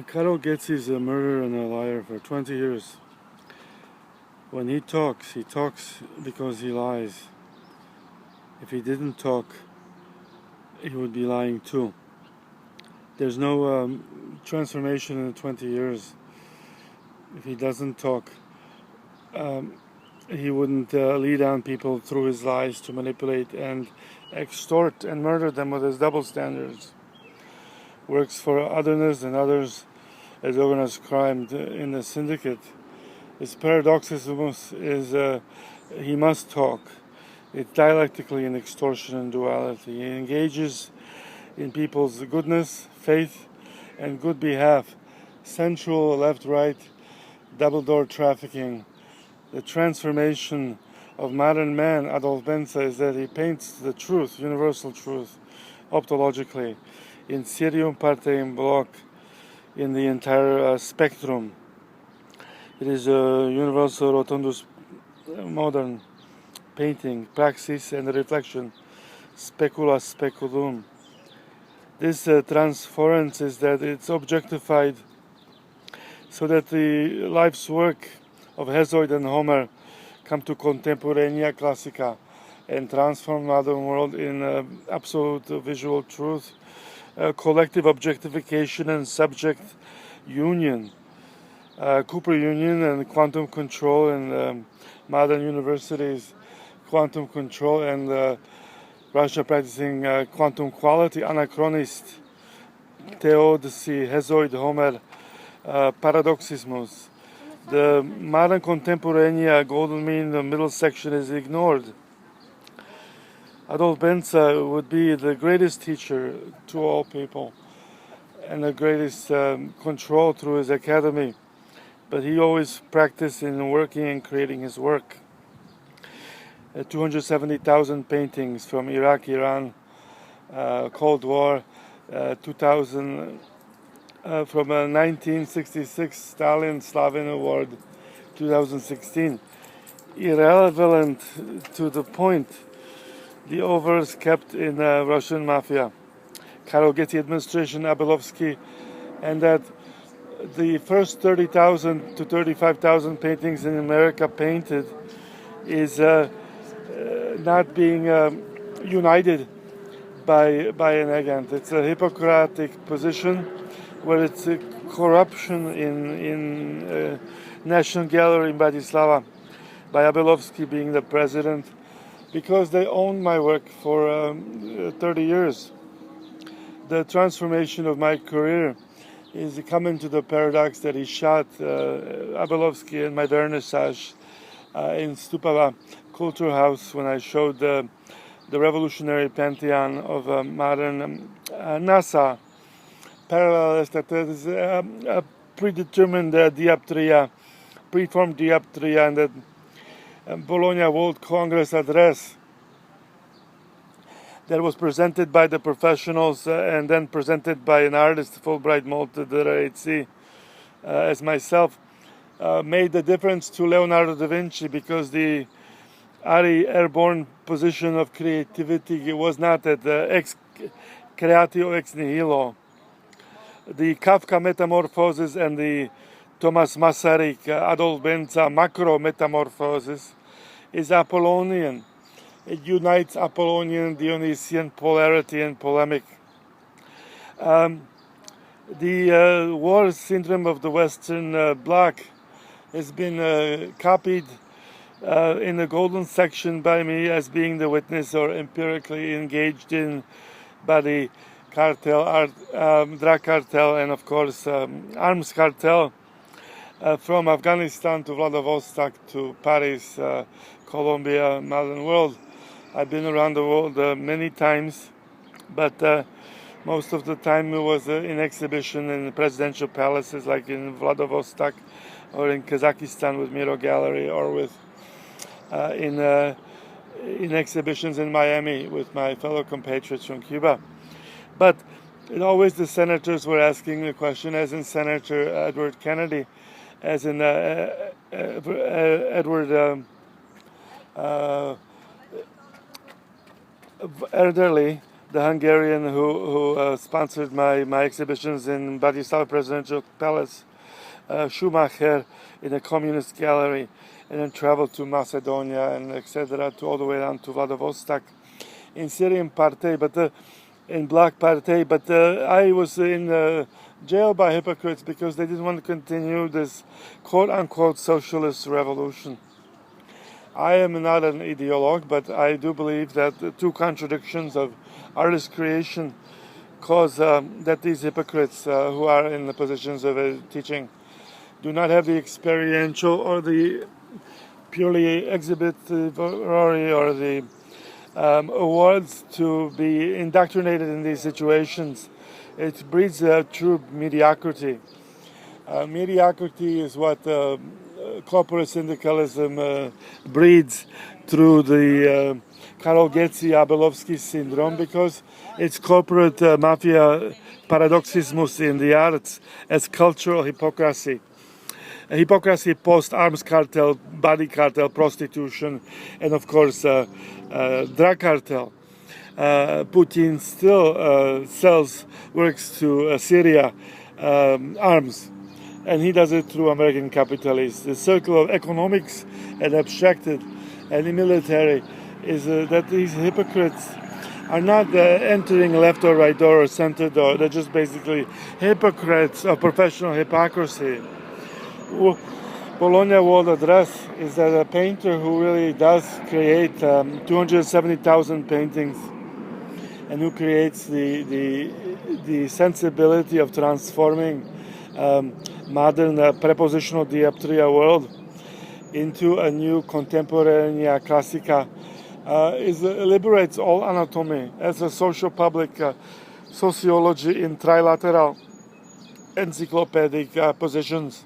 Karol Getz is a murderer and a liar for 20 years. When he talks because he lies. If he didn't talk, he would be lying too. There's no transformation in the 20 years. If he doesn't talk, he wouldn't lead on people through his lies to manipulate and extort and murder them with his double standards. Works for otherness and others as organized crime in the syndicate. His paradoxism is he must talk. It's dialectically an extortion and duality. He engages in people's goodness, faith, and good behalf. Sensual, left-right, double-door trafficking. The transformation of modern man, Adolf Benza, is that he paints the truth, universal truth, optologically, in serium partem block, in the entire spectrum. It is a universal rotundus modern painting, praxis and reflection, specula speculum. This transference is that it's objectified so that the life's work of Hesiod and Homer come to contemporanea classica and transform modern world in absolute visual truth, collective objectification and subject union, Cooper union and quantum control in modern universities, quantum control and Russia practicing quantum quality, anachronist, theodicy, Hesiod, Homer, paradoxismus. The modern contemporanea golden mean, the middle section is ignored. Adolf Benza would be the greatest teacher to all people and the greatest control through his academy, but he always practiced in working and creating his work. 270,000 paintings from Iraq, Iran, Cold War, 2000 from 1966 Stalin Slavin Award, 2016. Irrelevant to the point, the overs kept in Russian mafia, Karol Getty administration, Abelovsky, and that the first 30,000 to 35,000 paintings in America painted is not being united by an agent. It's a Hippocratic position where it's a corruption in National Gallery in Bratislava by Abelovsky being the president, because they owned my work for 30 years. The transformation of my career is coming to the paradox that he shot Abelovsky in my vernissage in Stupava Culture House when I showed the revolutionary pantheon of modern NASA parallelist, that is a predetermined dioptria, preformed dioptria, and the Bologna World Congress address that was presented by the professionals and then presented by an artist, Fulbright Dr.Hc, as myself, made the difference to Leonardo da Vinci, because the airborne position of creativity was not at the ex creatio ex nihilo. The Kafka metamorphosis and the Thomas Masaryk, Adolf Benza macro metamorphosis is Apollonian. It unites Apollonian, Dionysian polarity and polemic. The war syndrome of the Western Bloc has been copied in the golden section by me as being the witness or empirically engaged in by the cartel, drug cartel, and of course arms cartel from Afghanistan to Vladivostok to Paris, Colombia, modern world. I've been around the world many times, but most of the time it was in exhibition in presidential palaces like in Vladivostok or in Kazakhstan with Miro Gallery, or with in exhibitions in Miami with my fellow compatriots from Cuba. But always the senators were asking the question, as in Senator Edward Kennedy, as in Edward Erdely, the Hungarian who sponsored my exhibitions in Bratislava Presidential Palace, Schumacher in a communist gallery, and then traveled to Macedonia and etc. to all the way down to Vladivostok in Syrian Partey, but in Black Partey. But I was in jail by hypocrites because they didn't want to continue this quote-unquote socialist revolution. I am not an ideologue, but I do believe that the two contradictions of artist creation cause that these hypocrites who are in the positions of teaching do not have the experiential or the purely exhibitory or the awards to be indoctrinated in these situations. It breeds true mediocrity. Mediocrity is what corporate syndicalism breeds through the Karol Getzi-Abelovsky syndrome, because it's corporate mafia paradoxismus in the arts as cultural hypocrisy. Hypocrisy post-arms cartel, body cartel, prostitution, and of course drug cartel. Putin still sells works to Syria, arms, and he does it through American capitalists. The circle of economics and abstracted and the military is that these hypocrites are not entering left or right door or center door. They're just basically hypocrites of professional hypocrisy. Bologna World Address is that a painter who really does create 270,000 paintings and who creates the sensibility of transforming modern prepositional dioptria world into a new contemporanea classica liberates all anatomy as a social public sociology in trilateral encyclopedic positions,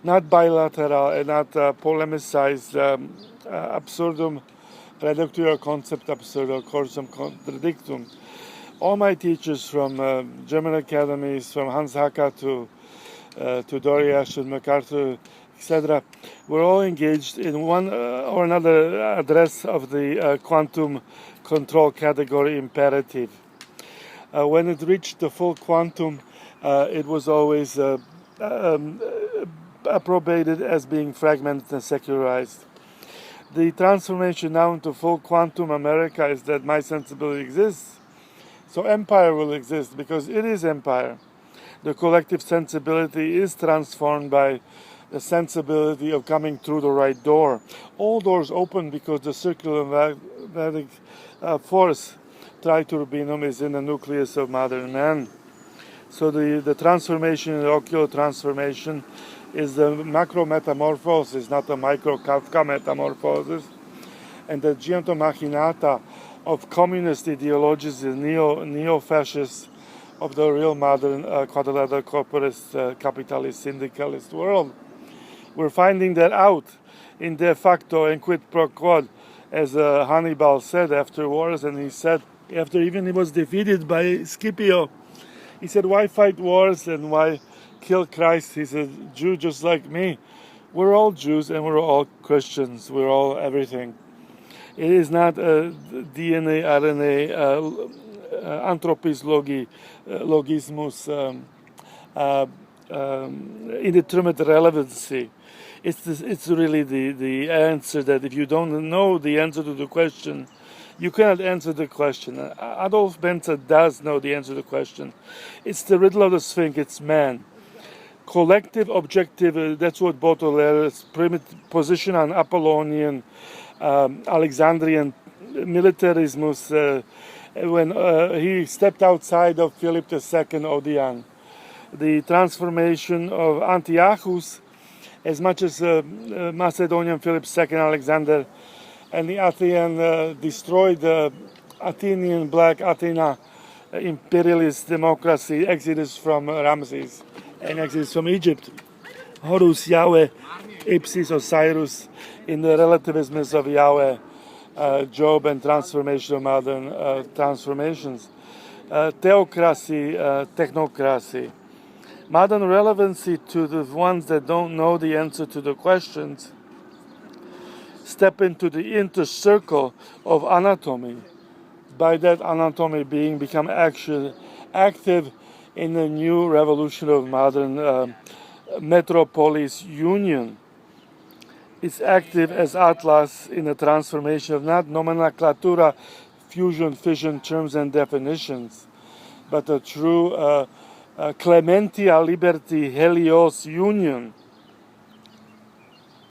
not bilateral and not polemicized absurdum reductio concept absurdo cursum contradictum. All my teachers from German academies, from Hans Hacker to Doriash and MacArthur, etc., were all engaged in one or another address of the quantum control category imperative. When it reached the full quantum, it was always approbated as being fragmented and secularized. The transformation now into full quantum America is that my sensibility exists, so empire will exist because it is empire. The collective sensibility is transformed by the sensibility of coming through the right door. All doors open because the circular magnetic force, triturbinum, is in the nucleus of modern man. So the transformation, the ocular transformation, is the macro metamorphosis, not the micro Kafka metamorphosis. And the gianto machinata of communist ideologies, the neo-fascists of the real modern quadrilateral corporatist, capitalist, syndicalist world. We're finding that out in de facto and quid pro quo, as Hannibal said after wars, and he said, after even he was defeated by Scipio, he said, why fight wars and why kill Christ? He's a Jew just like me. We're all Jews and we're all Christians. We're all everything. It is not DNA, RNA, anthropis logismus, indeterminate relevancy. It's really the answer that if you don't know the answer to the question, you cannot answer the question. Adolf Benzer does know the answer to the question. It's the riddle of the Sphinx. It's man. Collective, objective, that's what Baudelaire's position on Apollonian, Alexandrian militarismus, when he stepped outside of Philip II Odeon. The transformation of Antiochus, as much as Macedonian Philip II Alexander and the Athenian destroyed the Athenian Black Athena imperialist democracy, exodus from Ramses and exodus from Egypt. Horus, Yahweh, Ipsis, Osiris, in the relativisms of Yahweh, Job, and transformation of modern transformations. Theocracy, technocracy. Modern relevancy to the ones that don't know the answer to the questions step into the inner circle of anatomy, by that anatomy being become active in the new revolution of modern metropolis union. It's active as atlas in the transformation of not nomenclatura, fusion, fission, terms and definitions, but a true CLEMENCIA Liberty Helios union,